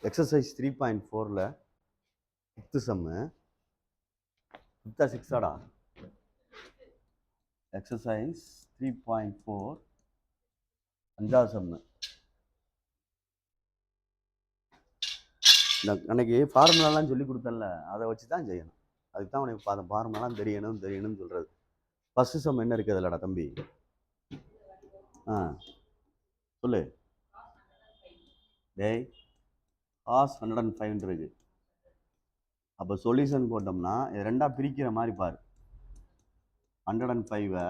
Exercise 3.4ல் 5th சம்மு 5th 6ஆடா exercise 3.4 5வது சம்மு. அன்னைக்கு ஃபார்முலாலாம் சொல்லி கொடுத்தல, அதை வச்சு தான் செய்யணும். அதுக்கு தான் உனக்கு அந்த ஃபார்முலாலாம் தெரியணும்னு சொல்கிறது. ஃபஸ்ட்டு சம் என்ன இருக்குது அதில்லடா தம்பி? சொல்லு. டேய் cos 105 இருக்கு. அப்போ சொல்யூஷன் போட்டோம்னா இது ரெண்டாக பிரிக்கிற மாதிரி பாரு. 105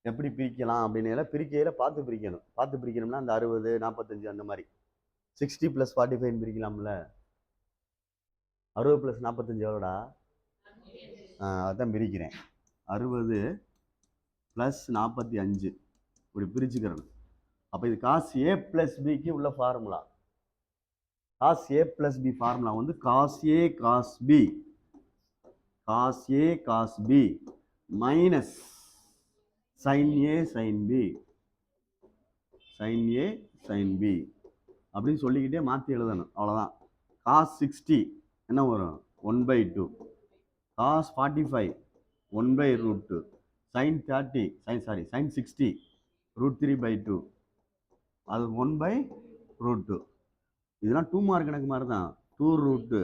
எப்படி பிரிக்கலாம் அப்படின்னு பிரிக்கையில் பார்த்து பிரிக்கணும்னா அந்த 60 45 அந்த மாதிரி 60 + 45 பிரிக்கலாம்ல. 60 + 45 எவ்வளோடா? அதான் பிரிக்கிறேன். 60 + 45 இப்படி பிரிச்சுக்கிறணும். அப்போ இது cos A + B உள்ள formula. cos A + B formula வந்து cos A cos B minus sin A sin B அப்படின்னு சொல்லிக்கிட்டே மாற்றி எழுதணும். அவ்வளோதான். cos 60 என்ன வரும்? 1/2. cos 45 1/√2. sin 60 √3/2. அது 1/√2. இதெல்லாம் 2 மார்க் கணக்கு மாதிரி தான். 2√2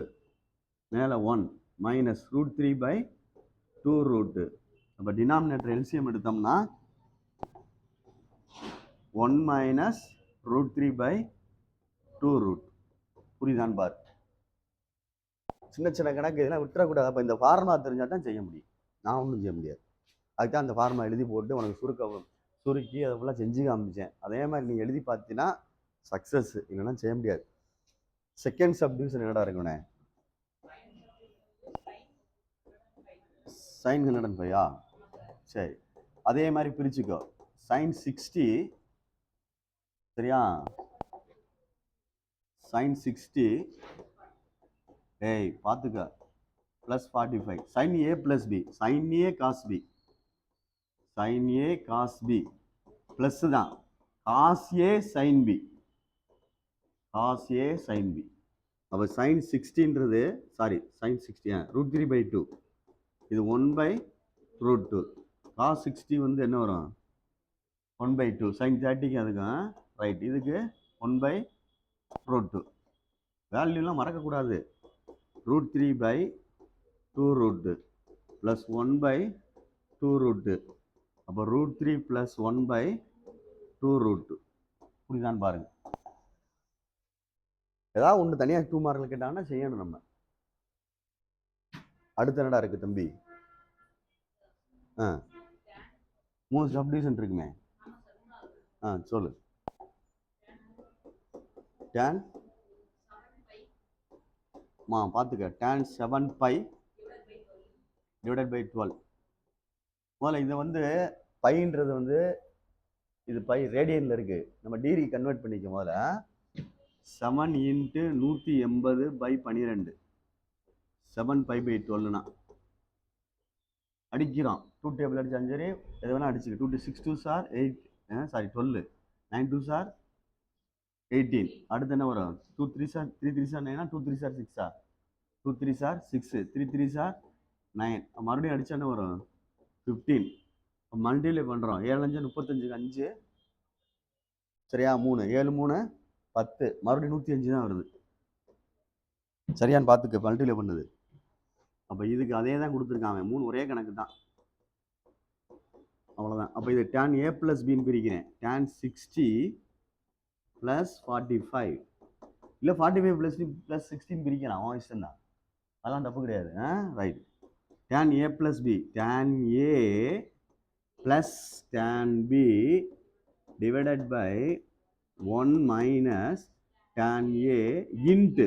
மேலே 1 மைனஸ் √3/2√2. அப்போ டினாமினேட்டர் எல்சிஎம் எடுத்தோம்னா 1 மைனஸ் √3/2√2. புரியுதான் பார். சின்ன சின்ன கணக்கு இதெல்லாம் விட்டுறக்கூடாது. அப்போ இந்த ஃபார்முலா தெரிஞ்சால் தான் செய்ய முடியும். நான் ஒன்றும் செய்ய முடியாது. அதுதான் அந்த ஃபார்முலா எழுதி போட்டு உனக்கு சுருக்கி அதை ஃபுல்லாக செஞ்சு காமிச்சேன். அதே மாதிரி நீ எழுதி பார்த்தீங்கன்னா சக்ஸஸ், இல்லைன்னா செய்ய முடியாது. செகண்ட் சப்டிவிஷன் என்னடா இருக்குண்ணே? sin 105. சரி, அதே மாதிரி பிரிச்சுக்கோ. sin 60 சரியா? sin 60 பார்த்துக்க +45. sin A + B sin A cos B plus தான் cos A sin B. அப்போ sin 60ன்றது sin 60 √3/2. இது 1/√2. cos 60 வந்து என்ன வரும்? 1/2. sin 30க்கு அதுக்கும் ரைட். இதுக்கு 1/√2. வேல்யூலாம் மறக்கக்கூடாது. √3/2√2 ப்ளஸ் 1/2√2. அப்போ √3 + 1/2√2. புரியுதான்னு பாருங்க. ஏதாவது ஒன்று தனியாக 2 மார்க்கில் கேட்டாங்கன்னா செய்யணும் நம்ம. அடுத்து என்னடா இருக்கு தம்பி? 3 சப்டிவிஷன் இருக்குமே. சொல்லு. tan பார்த்துக்க. tan 7π / 12. முதல்ல இதை வந்து பைன்றது வந்து இது பை ரேடியனில் இருக்கு. நம்ம டிகிரி கன்வெர்ட் பண்ணிக்க. முதல்ல 7 × 180/12 7π/12னா அடிக்கிறோம். 2 டேபிள் அடிச்சாலும் சரி, எது வேணா அடிச்சுக்க. 2 6 2s 8 12 9 2s 18. அடுத்து என்ன வரும்? 2 3s 3 3s 9 2 3s 6 2 3s 6 3 3s 9. மறுபடியும் அடிச்சா என்ன வரும்? 15. மல்டிப்ளை பண்ணுறோம். 7 5 35 5 சரியா? 3 7 3 10. மறுபடியும் 105 தான் வருது. சரியான்னு பார்த்துக்க மல்டிப்ளை பண்ணுது. அப்போ இதுக்கு அதே தான் கொடுத்துருக்காங்க. 3 ஒரே கணக்கு தான். அவ்வளோதான். அப்போ இது tan A + Bன்னு பிரிக்கிறேன். tan 60 + 45 இல்லை 45 + 16 பிரிக்கலாம். அவன் இஷ்டம் தான். அதெல்லாம் தப்பு கிடையாது. Right. tan A + B tan A + tan B divided by 1 minus tan A into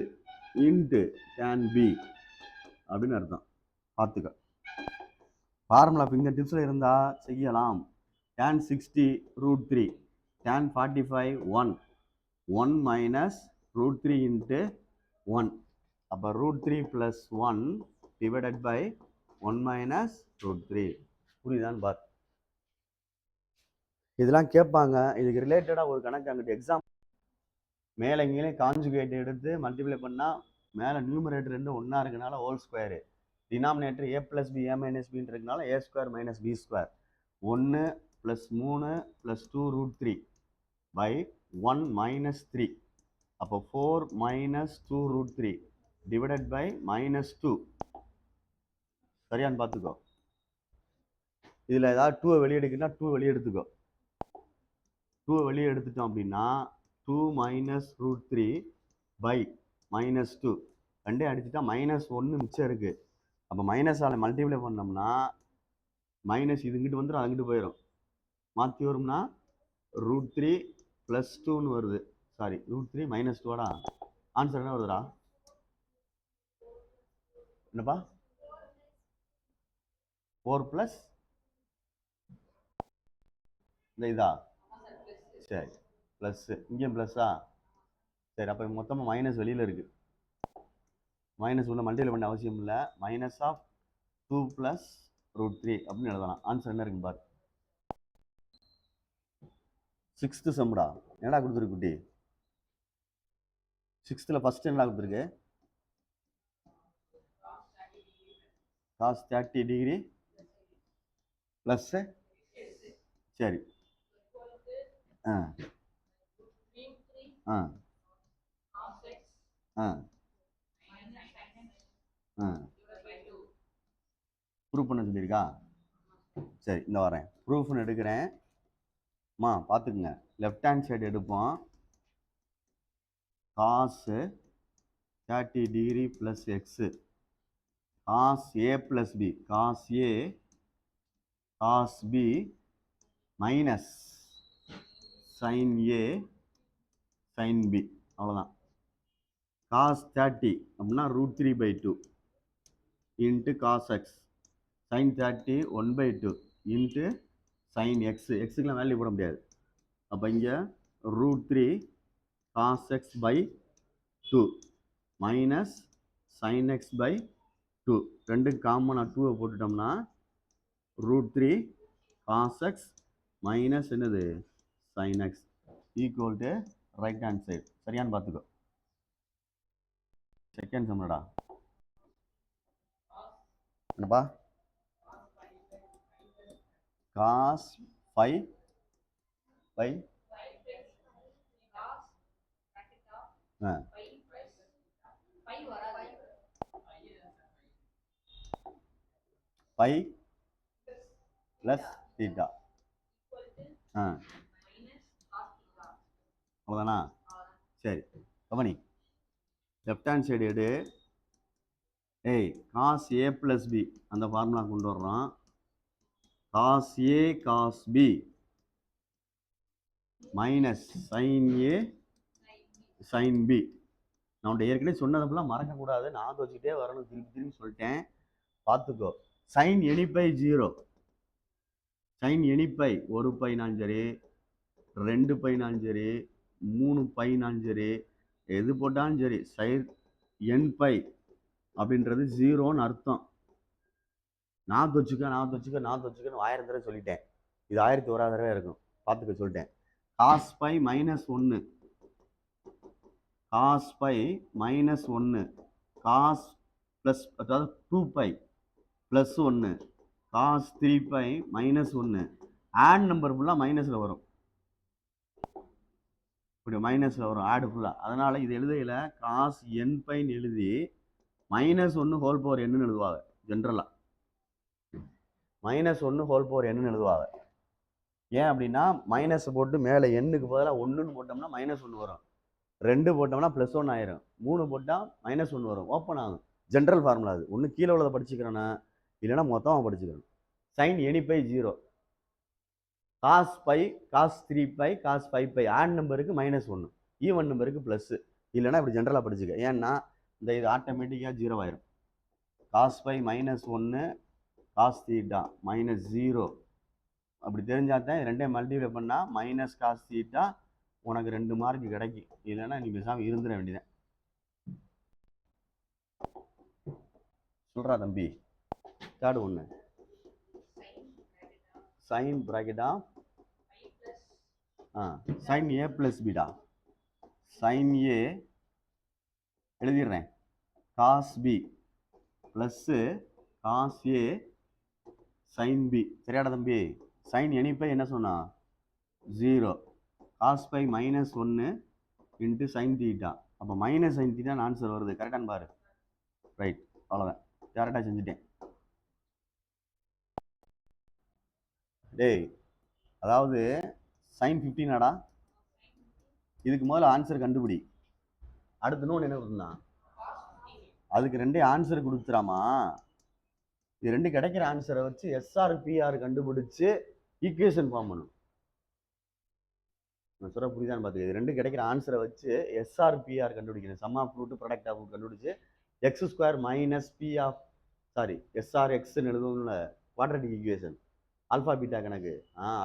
tan B அப்படின்னு அர்த்தம். பார்த்துக்க. ஃபார்முலா ஃபிங்கர் டிப்ஸில் இருந்தால் செய்யலாம். tan 60 √3 tan 45 1 minus √3 into 1. அப்போ √3 + 1 divided by 1 minus √3. புரியுதான்னு பார். இதெல்லாம் கேட்பாங்க. இதுக்கு ரிலேட்டடாக ஒரு கணக்கு அங்கிட்டு எக்ஸாம் மேலே கீழே காஞ்சுகேட் எடுத்து மல்டிப்ளை பண்ணால் மேலே நியூமரேட்டர் ரெண்டு ஒன்றா இருக்கனால whole square, denominator A plus B A minus பின்னு இருக்கனால A square minus B square. 1 + 3 + 2√3 by 1 - 3. அப்போ 4 - 2√3 டிவைடட் பை -2. சரியான்னு பார்த்துக்கோ. இதில் ஏதாவது 2 வெளியே எடுக்குன்னா 2 வெளியே எடுத்துக்கோ. 2 வெளியே எடுத்துட்டோம் அப்படின்னா 2 - √3 பை -2 ரெண்டே அடிச்சுட்டா -1 மிச்சம் இருக்கு. அப்போ மைனஸால் மல்டிப்ளை பண்ணோம்னா மைனஸ் இது இங்கிட்டு வந்துடும், அங்கிட்டு போயிடும். மாற்றி வரும்னா √3 + 2ன்னு வருது. சாரி, √3 - 2டா. ஆன்சர் என்ன வருதுடா? என்னப்பா? 4 + இந்த இதா? சரி, ப்ளஸ் இங்கேயும் ப்ளஸ்ஸா? சரி, அப்போ மொத்தமாக மைனஸ் வெளியில் இருக்குது. மைனஸ் உள்ள மல்டிப்ளை பண்ண அவசியம் இல்லை. -2 + √3 அப்படின்னு எழுதலாம். ஆன்சர் என்ன இருக்குன்னு பாரு. 6th சம்டா. என்னடா கொடுத்துருக்கு குட்டி? 6th ஃபர்ஸ்ட் என்னடா கொடுத்துருக்கு? cos 30 degree plus. சரி, ஆ ஆ ஆ ஆ ப்ரூஃப் பண்ண சொல்லியிருக்கா? சரி, இந்த வரேன். ப்ரூஃப்னு எடுக்கிறேன். பார்த்துக்குங்க. லெஃப்ட் ஹேண்ட் சைடு எடுப்போம். cos 30 degree plus x cos A + B, cos A cos B minus sin A sin B. அவ்வளோதான். cos 30 அப்படின்னா √3/2 into cos x, sin 30 1/2 into sin x. எக்ஸுக்கெலாம் வேல்யூ போட முடியாது. அப்போ இங்கே √3 cos x/2 minus sin x/2. ரெண்டு காமனாக 2 போட்டுட்டோம்னா √3 cos x மைனஸ் என்னது sin x equal to right hand side. சரியான்னு பார்த்துக்கோ. செகண்ட் சம்டா. என்னப்பா? cos 5 by by plus theta. அவ்வளோதானா? சரி, கவனி. லெஃப்ட் ஹேண்ட் சைடு எடு. cos A + B அந்த ஃபார்முலா கொண்டு வர்றோம். cos A cos B minus sin A sin B. நான் ஏற்கனவே சொன்னதெல்லாம் மறக்கக்கூடாது, நான் வச்சுக்கிட்டே வரணும். திருப்பி சொல்லிட்டேன், பார்த்துக்கோ. sin any pi 0, sin any pi 1 பைனாலும் சரி, 2 பைனாலும் சரி, 3 பைனாலும் சரி, எது போட்டாலும் சரி, sin n பை அப்படின்றது 0ன்னு அர்த்தம். நான் வச்சுக்கன்னு 1000 தடவை சொல்லிட்டேன். இது 1001 தடவை இருக்கும். பார்த்துக்க சொல்லிட்டேன். cos π -1, cos π -1, cos ப்ளஸ் அதாவது 2π ப்ளஸ் 1, cos 3π -1. ஆட் நம்பர் ஃபுல்லாக மைனஸில் வரும். இப்படி மைனஸில் வரும் ஆடு ஃபுல்லாக. அதனால் இது எழுதையில் cos nπன்னு எழுதி -1 ஹோல் பவர் என்னன்னு எழுதுவாங்க. ஜென்ரலாக -1 ஹோல் பவர் என்னன்னு எழுதுவாங்க. ஏன் அப்படின்னா மைனஸ் போட்டு மேலே எண்ணுக்கு பதிலாக 1ன்னு போட்டோம்னா -1 வரும். 2 போட்டோம்னா +1 ஆயிரும். 3 போட்டால் -1 வரும். ஓப்பன் ஆகும். ஜென்ரல் ஃபார்முலா அது. ஒன்று கீழே உள்ளதை படிச்சுக்கிறேன்னா, இல்லைன்னா மொத்தமாக படிச்சுக்கிறேன். sin any pi 0, cos π cos 3π cos 5π. Odd நம்பருக்கு -1, ஈவன் நம்பருக்கு ப்ளஸ்ஸு. இல்லைன்னா இப்படி ஜென்ரலாக படிச்சுக்க. ஏன்னா இந்த இது ஆட்டோமேட்டிக்காக 0 ஆயிரும். cos π -1 cos தீட்டா -0 அப்படி தெரிஞ்சாதான் ரெண்டையும் மல்டிப்ளை பண்ணால் மைனஸ் காஸ் தீட்டா உனக்கு 2 மார்க் கிடைக்கும். இல்லைன்னா நீ பேசாமல் இருந்துட வேண்டியதான். சொல்கிறா தம்பி. தேர்டு ஒன்று, சைன் ப்ராக்கெட்டா sin A + B டா. sin A எழுதிடுறேன் cos B plus cos A sin B. சரியாடா தம்பி? sin any பை என்ன சொன்னா 0, cos pi -1 into sin theta. அப்போ மைனஸ் sin தீட்டான்னு ஆன்சர் வருது. கரெக்டானு பாரு. ரைட், அவ்வளோதான். டேரெக்டாக செஞ்சுட்டேன். டேய், அதாவது sin 15ஆடா. இதுக்கு முதல்ல ஆன்சர் கண்டுபிடி. அடுத்து இன்னொன்று என்ன கொடுத்தா, அதுக்கு ரெண்டே ஆன்சர் கொடுத்துறாமா. இது ரெண்டு கிடைக்கிற ஆன்சரை வச்சு எஸ்ஆர் பிஆர் கண்டுபிடிச்சு ஈக்குவேஷன் ஃபார்ம் பண்ணும். நான் சொல்ல புரியுதான்னு பார்த்துக்க. இது ரெண்டு கிடைக்கிற ஆன்சரை வச்சு எஸ்ஆர் பிஆர் கண்டுபிடிக்கணும். Sum of root product of கண்டுபிடிச்சு x square minus B of SR எக்ஸ்ன்னு எழுதணும்ல குவாட்ரட்டிக் ஈக்குவேஷன் ஆல்ஃபா பீட்டா கணக்கு.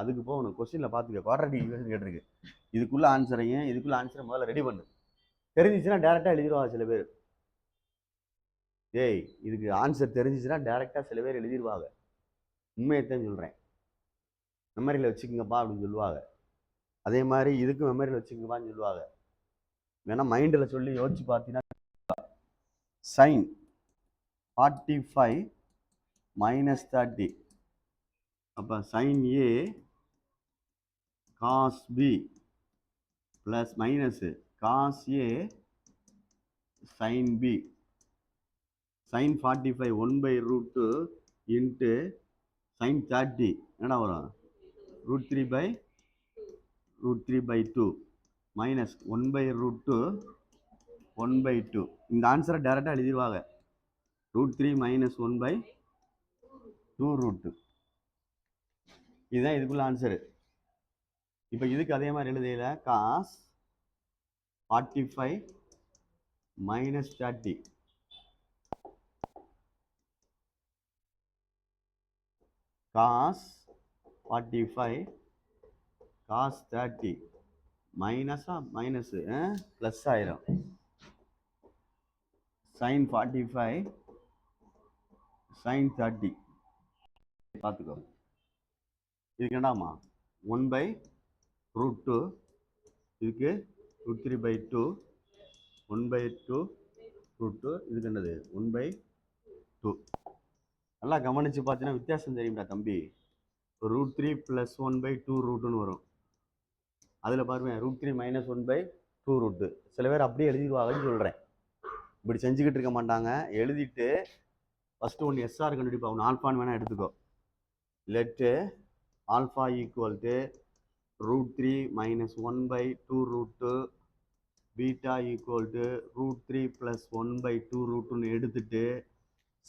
அதுக்கு போகணும். கொஸ்டினில் பார்த்துக்க குவாட்ரட்டிக் ஈக்குவேஷன் கேட்டிருக்கு. இதுக்குள்ள ஆன்சரையும் இதுக்குள்ள ஆன்சரை முதல்ல ரெடி பண்ணு. தெரிஞ்சிச்சுன்னா டேரெக்டாக எழுதிடுவாங்க சில பேர். ஏய், இதுக்கு ஆன்சர் தெரிஞ்சிச்சுன்னா டேரெக்டாக சில பேர் எழுதிடுவாங்க. உண்மையத்தான் சொல்கிறேன். மெமரியில் வச்சுக்கோங்கப்பா அப்படின்னு சொல்லுவாங்க. அதே மாதிரி இதுக்கு மெமரியில் வச்சுக்கப்பான்னு சொல்லுவாங்க. வேணா மைண்டில் சொல்லி யோசிச்சு பார்த்தீங்கன்னா sin 45 minus 30. அப்போ sin A cos B plus minus cos A sin B. sin 45 1/√2 into sin 30 என்னடா வரும் √3/2 minus 1/√2 1/2. இந்த ஆன்சரை டைரெக்டாக எழுதிடுவாங்க. √3 minus 1/2√2. இதுதான் இதுக்குள்ள ஆன்சரு. இப்போ இதுக்கு அதே மாதிரி எழுதையில cos 45 minus 30 cos 45 cos 30 மைனஸா மைனஸ் ப்ளஸ் ஆயிரும். sin 45 sin 30 பார்த்துக்கோ. இதுக்கு என்னடாமா 1/√2, இதுக்கு √3/2 1/2√2, இதுக்கு என்னது 1/2. நல்லா கவனிச்சு பார்த்தீங்கன்னா வித்தியாசம் தெரியும்டா தம்பி. √3 + 1/2√2ன்னு வரும். அதில் பாருங்க √3 - 1/2√2. சில பேர் அப்படியே எழுதிடுவாங்கன்னு சொல்கிறேன். இப்படி செஞ்சுக்கிட்டு இருக்க மாட்டாங்க. எழுதிட்டு ஃபஸ்ட்டு ஒன்று எஸ்ஆர் கண்டுபிடிப்பா. ஒன்று ஆல்ஃபான்னு வேணால் எடுத்துக்கோ. Laddu alpha equal to √3 - 1/2√2 beta equal to √3 + 1/2√2ன்னு எடுத்துட்டு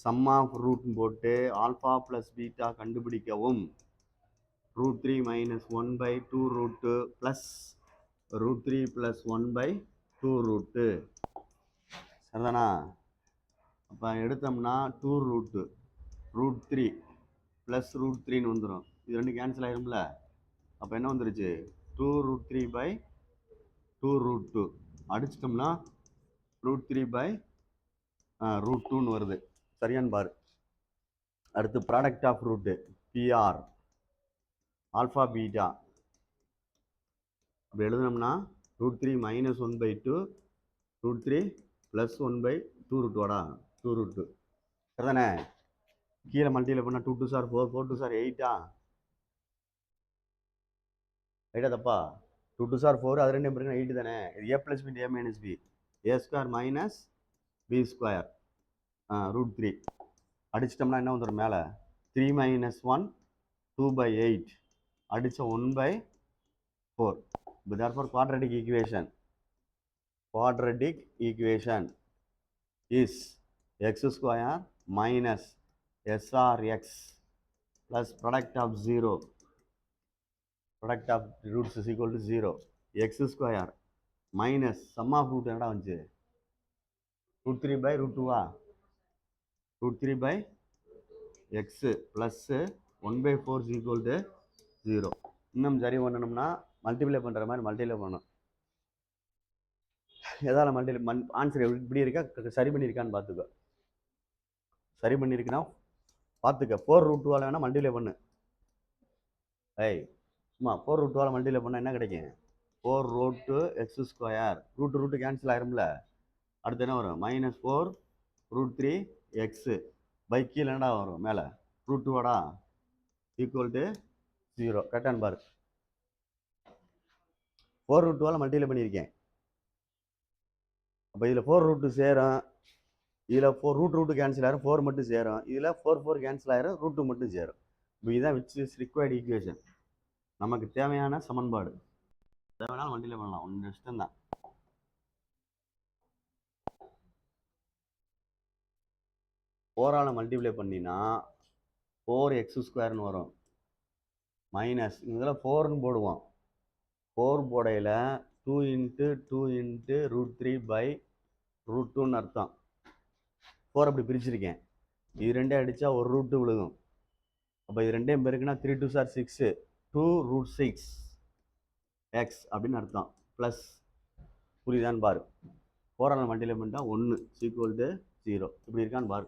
சம் ஆஃப் ரூட்னு போட்டு ஆல்ஃபா ப்ளஸ் பீட்டா கண்டுபிடிக்கவும். √3 - 1/2√2 ப்ளஸ் √3 + 1/2√2 சரிதானா? அப்போ எடுத்தோம்னா 2√2 √3 + √3ன்னு வந்துடும். இது ரெண்டு கேன்சல் ஆயிரும்ல. அப்போ என்ன வந்துருச்சு 2√3/2√2 அடிச்சிட்டோம்னா √3/√2ன்னு வருது. சரியான்னு பாரு. அடுத்து ப்ராடக்ட் ஆஃப் ரூட்டு பிஆர் ஆல்ஃபா பீட்டா. அப்போ எழுதுனோம்னா √3 - 1/2 √3 + 1/2√2 வாடா 2√2 சரிதானே? கீழே மல்டியில் பண்ணால் 2 2 4 4 2 8 ரைட்டா தப்பா? 2 2 4 அது ரெண்டு நம்பருக்கு 8 தானே? இது A + B A - B A² - B² √3 அடிச்சிட்டோம்னா என்ன வந்துடும் மேலே 3 - 1 2/8 அடித்த 1/4. இப்போ therefore quadratic equation is x² minus SRX plus product of 0. Product of roots is equal to 0. x² minus sum of root என்னடா வந்துச்சு √3/√2 √3/x plus 1/4 is equal to 0. இன்னும் சரி பண்ணணும்னா மல்டிப்ளை பண்ணுற மாதிரி மல்டிப்ளை பண்ணணும். எதால் மல்டிப்ளை ஆன்சர் இப்படி இருக்கா சரி பண்ணியிருக்கான்னு பார்த்துக்கோ. சரி பண்ணியிருக்குன்னா பார்த்துக்க. 4√2 வேணால் மல்டிப்ளை பண்ணு. சும்மா 4√2 மல்டிப்ளை பண்ணால் என்ன கிடைக்கும் 4 root x square root cancel ஆயிரும்ல. அடுத்து என்ன வரும்? -4 √3 எக்ஸு பை கீழே என்னடா வரும்? மேலே √2 வாடா ஈக்குவல் டு 0. கரெக்டான பாரு. 4 √2 மல்டிப்ளை பண்ணியிருக்கேன். அப்போ இதில் 4 √2 சேரும், இதில் 4 √2 கேன்சல் ஆயிரும், 4 மட்டும் சேரும், இதில் 4 கேன்சல் ஆயிரும், √2 மட்டும் சேரும். இப்போ இதுதான் விச் இஸ் ரிக்வயர்டு ஈக்குவேஷன். நமக்கு தேவையான சமன்பாடு. தேவையான மல்டிப்ளை பண்ணலாம், ஒன்று இஷ்டம் தான். ஃபோரால் மல்டிப்ளை பண்ணினா 4x² வரும். மைனஸ் இதில் 4ன்னு போடுவோம். 4 போடையில் 2 × 2 × √3 பை √2ன்னு அர்த்தம். 4 அப்படி பிரிச்சிருக்கேன். இது ரெண்டே அடித்தா ஒரு √2 விழுகும். அப்போ இது ரெண்டையும் பெருக்குன்னா 3 2 6 2 √6 எக்ஸ் அப்படின்னு அர்த்தம். ப்ளஸ் புரியுதான்னு பாரு. 4ஆல் மல்டிப்ளை பண்ணிட்டா 1 ஈக்குவல் டு 0 இப்படி இருக்கான்னு பாரு.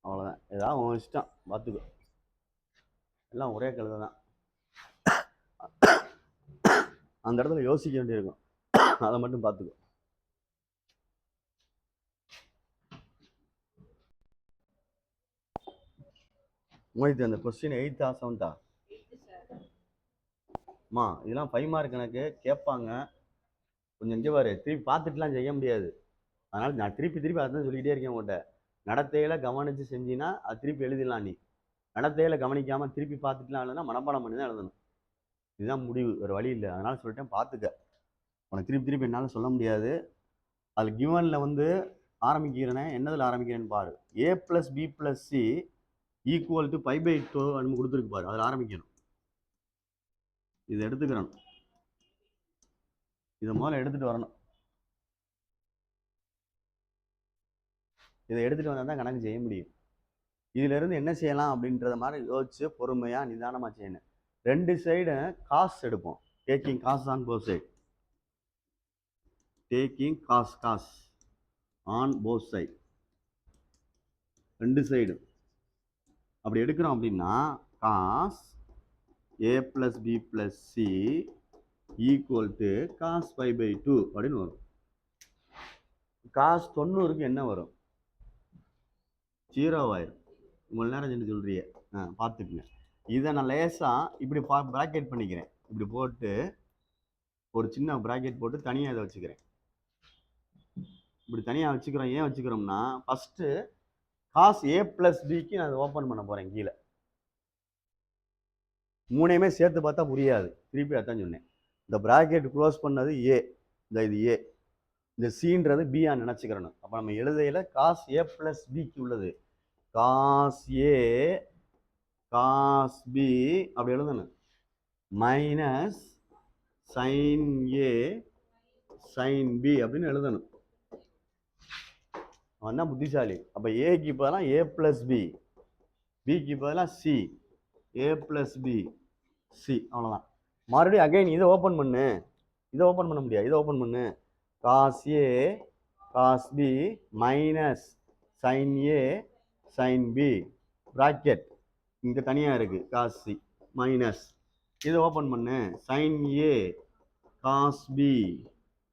அவ்வளோதான். ஏதாவது உன் இஷ்டம், பார்த்துக்கோ. எல்லாம் ஒரே கழுதை தான். அந்த இடத்துல யோசிக்க வேண்டியிருக்கும், அதை மட்டும் பார்த்துக்கோ. மோஹித், அந்த கொஸ்டின் 8th 7th அம்மா? இதெல்லாம் 5 மார்க் கணக்கு கேட்பாங்க. கொஞ்சம் இங்கே பாரு, திருப்பி பார்த்துட்டுலாம் செய்ய முடியாது. அதனால் நான் திருப்பி அதான் சொல்லிக்கிட்டே இருக்கேன் உங்கள்கிட்ட. நடத்தையில் கவனித்து செஞ்சின்னா அது திருப்பி எழுதிடலாம். நீ நடத்தையில் கவனிக்காமல் திருப்பி பார்த்துட்டுலாம் எழுதுனா மனப்பாடம் பண்ணி தான் எழுதணும். இதுதான் முடிவு, வேறு வழி இல்லை. அதனால் சொல்லிட்டேன், பார்த்துக்க. உனக்கு திருப்பி என்னால் சொல்ல முடியாது. அது கிவனில் வந்து ஆரம்பிக்கிறேனே, என்னதில் ஆரம்பிக்கிறேன்னு பாரு. a + b + c equal to π/2 நம்ம கொடுத்துருக்கு பாரு, அதில் ஆரம்பிக்கணும். இதை எடுத்துக்கிறோம், இதை முதல்ல எடுத்துகிட்டு வரணும். இதை எடுத்துகிட்டு வந்தால் தான் கணக்கு செய்ய முடியும். இதிலிருந்து என்ன செய்யலாம் அப்படின்றத மாதிரி யோசிச்சு பொறுமையாக நிதானமாக செய்யணும். ரெண்டு சைடு காசு எடுப்போம். Taking cos on both side. Taking cos on both side, ரெண்டு சைடு அப்படி எடுக்கிறோம் அப்படின்னா cos a + b + c equal to cos π/2 அப்படின்னு வரும். காஸ் 90க்கு என்ன வரும்? 0 ஆயிரும். இவ்வளோ நேரம் செஞ்சு சொல்றிய, பார்த்துக்குங்க. இதை நான் லேசாக இப்படி ப்ராக்கெட் பண்ணிக்கிறேன். இப்படி போட்டு ஒரு சின்ன ப்ராக்கெட் போட்டு தனியாக இதை வச்சுக்கிறேன். இப்படி தனியாக வச்சுக்கிறோம். ஏன் வச்சுக்கிறோம்னா, ஃபஸ்ட்டு காஸ் a + bக்கு நான் அதை ஓப்பன் பண்ண போகிறேன். கீழே மூணையுமே சேர்த்து பார்த்தா புரியாது, திருப்பி அதான் சொன்னேன். இந்த ப்ராக்கெட் க்ளோஸ் பண்ணது ஏ, இது ஏ, இந்த சின்றது பியா நினச்சிக்கிறணும். அப்போ நம்ம எழுதையில் காஸ் a + bக்கு உள்ளது காஸ் ஏ காஸ் பி அப்படி எழுதணும். Minus sine A sine B அப்படின்னு எழுதணும். அவன் தான் புத்திசாலி. அப்போ ஏக்கு பதிலாக a + b, பிக்கு பதிலாக சி, a + b சி, அவ்வளோதான். மறுபடியும் அகைன் இதை ஓப்பன் பண்ணு. இதை ஓப்பன் பண்ண முடியாது, இதை ஓப்பன் பண்ணு. Cos A cos B minus sine A sine B bracket இங்கே தனியாக இருக்குது காஸ் சி மைனஸ். இதை ஓப்பன் பண்ணு. சைன் ஏ காஸ் பி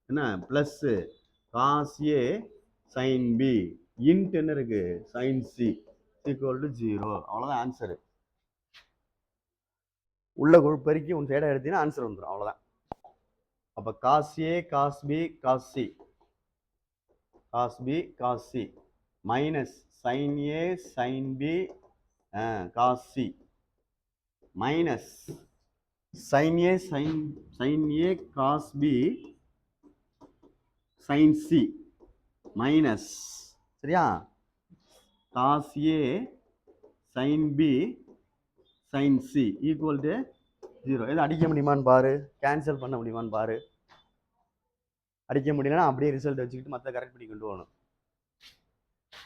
என்ன plus cos A sine B into என்ன இருக்குது? Sine C equal to 0. அவ்வளோதான் ஆன்சரு. உள்ள பெருக்கி உன் சைடாக எடுத்தீங்கன்னா ஆன்சர் வந்துடும். அவ்வளோதான். அப்போ cos A cos B cos C, cos B cos C minus sine A sine B cos C minus sine A sine A cos B sine C minus, சரியா, cos A sine B sine C equal to 0. எதுவும் அடிக்க முடியுமான்னு பாரு, cancel பண்ண முடியுமான்னு பாரு. அடிக்க முடியலன்னா அப்படியே ரிசல்ட் வச்சுக்கிட்டு மற்ற கரெக்ட் பண்ணி கொண்டு போகணும்.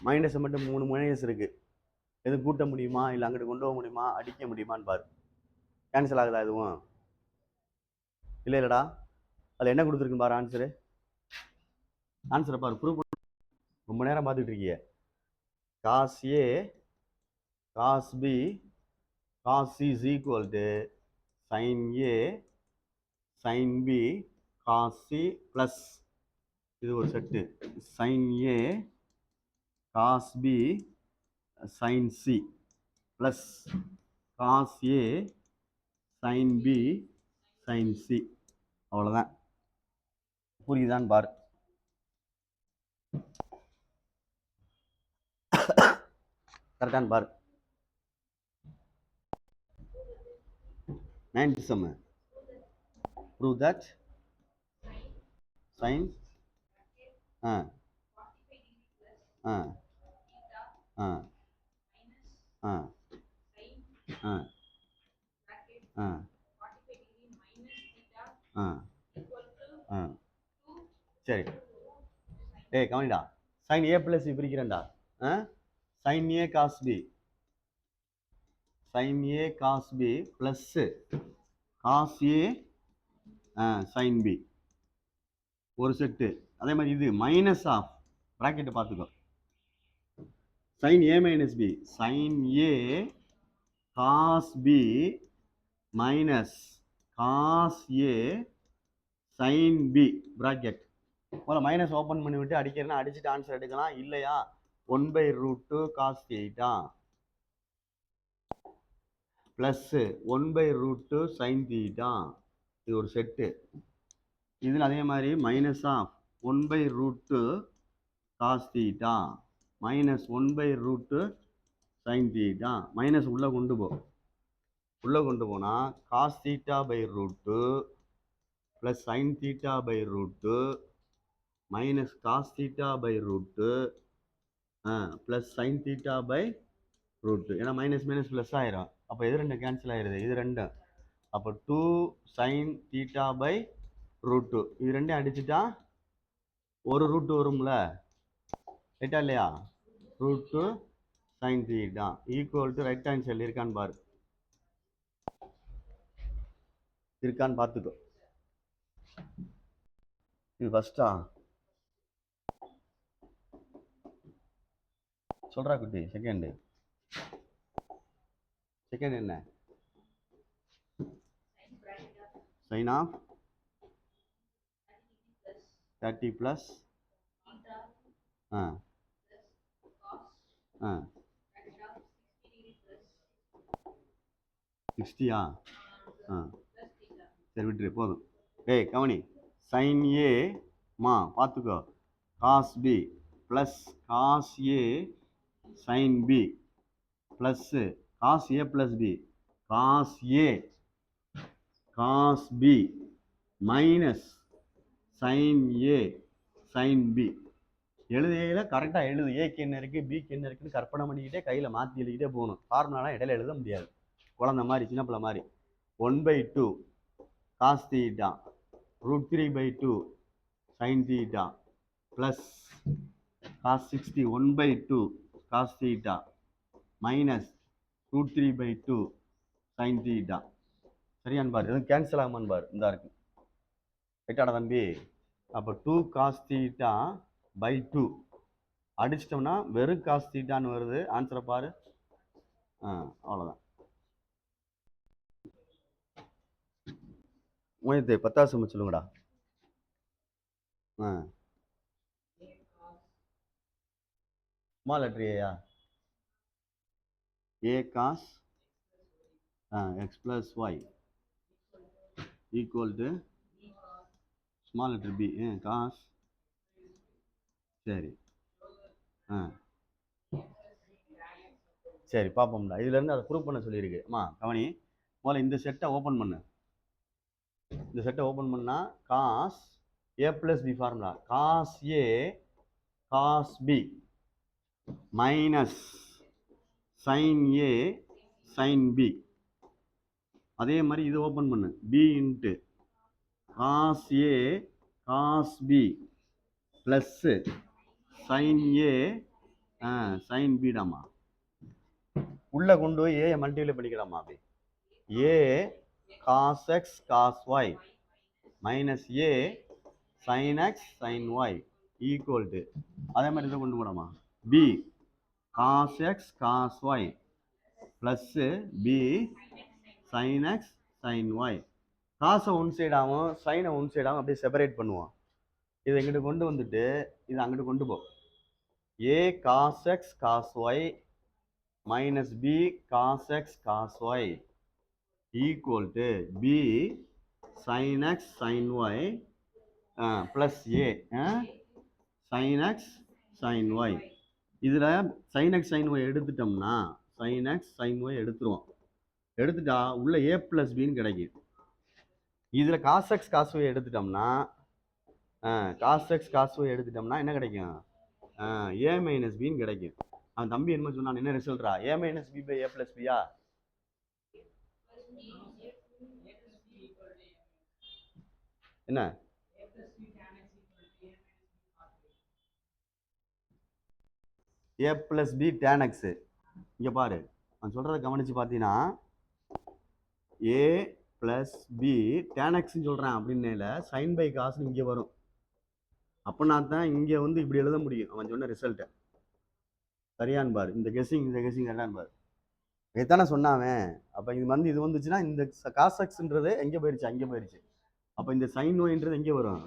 மைனஸை மட்டும் 3 மைனஸ் இருக்குது. எதுவும் கூட்ட முடியுமா, இல்லை அங்கிட்டு கொண்டு போக முடியுமா, அடிக்க முடியுமான்னு பாரு. கேன்சல் ஆகுதா எதுவும்? இல்லைடா. அதில் என்ன கொடுத்துருக்குன்னு பாரு ஆன்சரு. ஆன்சரை பாரு, ப்ரூவ் பண்ண. ரொம்ப நேரம் பார்த்துக்கிட்டு இருக்கிய. Cos A cos B cos C is equal to sine A sine B cos C plus இது ஒரு set sine A cos B sine C plus cos A sine B sine C. அவ்வளோதான். புரியுதான்னு பாரு. கரெக்டான்னு பாரு. 9th sum. Prove that sin சரி. டேய் கவனிடா. sin a plus b பிரிக்கிறேன்டா. sin a cos b sin a cos b plus cos a sin b ஒரு set. அதே மாதிரி இது மைனஸ் ஆஃப் பிராக்கெட்டை பார்த்துக்கோ. sin a minus b sin a cos b minus cos a sin b bracket. முதல்ல minus open பண்ணி விட்டு அடிக்கிறேன்னா அடிச்சுட்டு answer எடுக்கலாம். இல்லையா 1/√2 cos θ ப்ளஸ் 1/√2 sin θ. இது ஒரு செட்டு. இதில் அதே மாதிரி minus of 1/√2 cos θ minus 1/√2 sin θ. Minus உள்ளே கொண்டு போ. உள்ளே கொண்டு போனால் cos θ/√2 plus sin θ/√2 minus cos θ/√2 plus sin θ/√2. ஏன்னா மைனஸ் மைனஸ் ப்ளஸ் ஆயிரும். அப்போ இது ரெண்டு கேன்சல் ஆயிடுது. இது ரெண்டும் அப்போ 2 sin θ/√2 இது ரெண்டையும் அடிச்சுட்டா ஒரு ரூட் வரும்ல. ரைட்டா இல்லையா? √2 sin θ equal to right hand சைடில் இருக்கான்னு பாரு. இருக்கான்னு பார்த்துக்கோ. இது ஃபர்ஸ்டா சொல்றா குட்டி. செகண்ட் என்ன? sin ஆஃப் 30 ப்ளஸ் 60யா? சரி விட்டுரு போதும். டேய் கவனி. sin a மா பார்த்துக்கோ cos b plus cos a sin b plus cos a plus b cos a cos b minus sin a sin b. எழுதையில கரெக்டாக எழுது. ஏக்கு என்ன இருக்குது பிக்கு என்ன இருக்குன்னு கற்பனை பண்ணிக்கிட்டே கையில் மாற்றி எழுதிக்கிட்டே போகணும். ஃபார்முலாலாம் இடையில எழுத முடியாது. குழந்தை மாதிரி சின்ன பிள்ளை மாதிரி. 1/2 cos θ √3/2 sin θ plus cos 60 1/2 cos θ minus √3/2 sin θ. சரியான்னு பாரு. எதுவும் கேன்சல் ஆகுமான்னு பாரு. இந்த இருக்கு. ரைட்டாடா தம்பி? அப்போ 2 cos θ/2 அடிச்சிட்டோம்னா வெறும் cos θன்னு வருது. ஆன்சரை பாரு. அவ்வளோதான். மோனித்து 10வது சம் சொல்லுங்கடா. ஸ்மால் லெட்டர் ஏயா? a cos x plus y equal to small letter b cos. சரி சரி பார்ப்போம்டா. இதுலேருந்து அதை ப்ரூவ் பண்ண சொல்லியிருக்கு. கவனி. முதல்ல இந்த செட்டை ஓப்பன் பண்ணு. இந்த செட்டை ஓப்பன் பண்ணால் cos A plus B formula cos A cos B minus sine A sine B. அதே மாதிரி இது ஓப்பன் பண்ணு. B into cos A cos B plus sine A sine பிடாமா. உள்ளே கொண்டு போய் ஏ மல்டிப்ளை பண்ணிக்கலாமா? அப்படி A cos x cos y minus A sin x sin y equal to அதே மாதிரி இதை கொண்டு போனோமா b cos x cos y plus b sin x sin y காசை ஒன் சைடாகவும் சைனை ஒன் சைடாகவும் அப்படியே செப்பரேட் பண்ணுவோம். இதை இங்கிட்டு கொண்டு வந்துட்டு இதை அங்கிட்டு கொண்டு போ. A cos x cos y minus B cos x cos y equal to B sine x sine y plus A sine x sine y. இதில் சைன் எக்ஸ் சைன் ஒய் எடுத்துட்டோம்னா சைன் எக்ஸ் சைன் ஒய் எடுத்துருவோம். எடுத்துட்டா உள்ள A plus பின்னு கிடைக்கும். இதில் cos x cos y எடுத்துட்டோம்னா cos x cos y எடுத்துட்டோம்னா என்ன கிடைக்கும்? ஏ மைனஸ் பின்னு கிடைக்கும். அவன் தம்பி என்ன சொன்னான்? என்ன ரிசல்ட்ரா? A minus B by A plus பியா? என்ன A plus B tan x. இங்கே பாரு, நான் சொல்கிறத கவனித்து பார்த்தீங்கன்னா ஏ பிளஸ் பி டேன் எக்ஸ்ன்னு சொல்கிறேன் அப்படின்னால சைன் பை காசுன்னு இங்கே வரும். அப்படின்னா தான் இங்கே வந்து இப்படி எழுத முடியும். அவன் சொன்ன ரிசல்ட்டை சரியான்னு பாரு. இந்த கெஸிங் என்னன்னு பாரு. இதைத்தானே சொன்னாவன். அப்போ இது வந்து இது வந்துச்சுன்னா இந்த காஸ் எக்ஸ்ன்றது எங்கே போயிடுச்சு? அங்கே போயிடுச்சு. அப்போ இந்த சைன் ஒய்ன்றது எங்கே வரும்?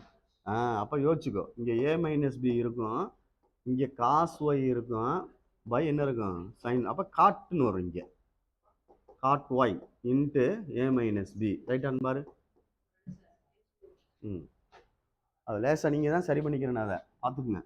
அப்போ யோசிச்சுக்கோ, இங்கே ஏ மைனஸ் பி இருக்கும், இங்கே காஸ் ஒய் இருக்கும், பை என்ன இருக்கும்? சைன். அப்போ காட்டுன்னு வரும். இங்கே காட் ஒய் இன்ட்டு ஏ மைனஸ் பி. ரைட்டான்னு பாரு. அது லேசாக நீங்கள் தான் சரி பண்ணிக்கிறேன். அதை பார்த்துக்குங்க.